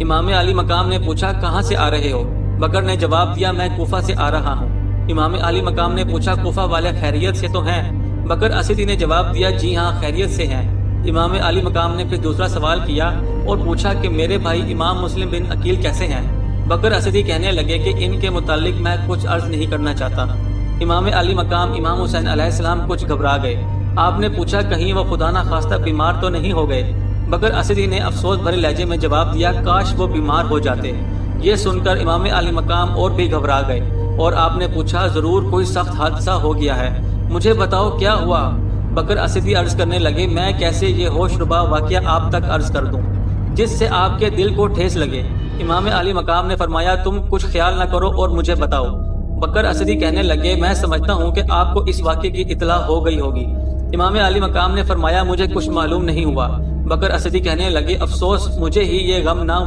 امام علی مقام نے پوچھا کہاں سے آ رہے ہو؟ بکر نے جواب دیا میں کوفہ سے آ رہا ہوں۔ امام علی مقام نے پوچھا کوفہ والے خیریت سے تو ہیں؟ بکر اسدی نے جواب دیا جی ہاں خیریت سے ہیں۔ امام علی مقام نے پھر دوسرا سوال کیا اور پوچھا کہ میرے بھائی امام مسلم بن عقیل کیسے ہیں؟ بکر اسدی کہنے لگے کہ ان کے متعلق میں کچھ عرض نہیں کرنا چاہتا۔ امام علی مقام امام حسین علیہ السلام کچھ گھبرا گئے۔ آپ نے پوچھا کہیں وہ خدا نہ خواستہ بیمار تو نہیں ہو گئے؟ بکر اسدی نے افسوس بھرے لہجے میں جواب دیا کاش وہ بیمار ہو جاتے۔ یہ سن کر امام علی مقام اور بھی گھبرا گئے اور آپ نے پوچھا ضرور کوئی سخت حادثہ ہو گیا ہے، مجھے بتاؤ کیا ہوا؟ بکر اسدی عرض کرنے لگے میں کیسے یہ ہوش ربا واقعہ آپ تک عرض کر دوں جس سے آپ کے دل کو ٹھیس لگے؟ امام علی مقام نے فرمایا تم کچھ خیال نہ کرو اور مجھے بتاؤ۔ بکر اسدی کہنے لگے میں سمجھتا ہوں کہ آپ کو اس واقعے کی اطلاع ہو گئی ہوگی۔ امام علی مقام نے فرمایا مجھے کچھ معلوم نہیں ہوا۔ بکر اسدی کہنے لگے افسوس مجھے ہی یہ غم نہ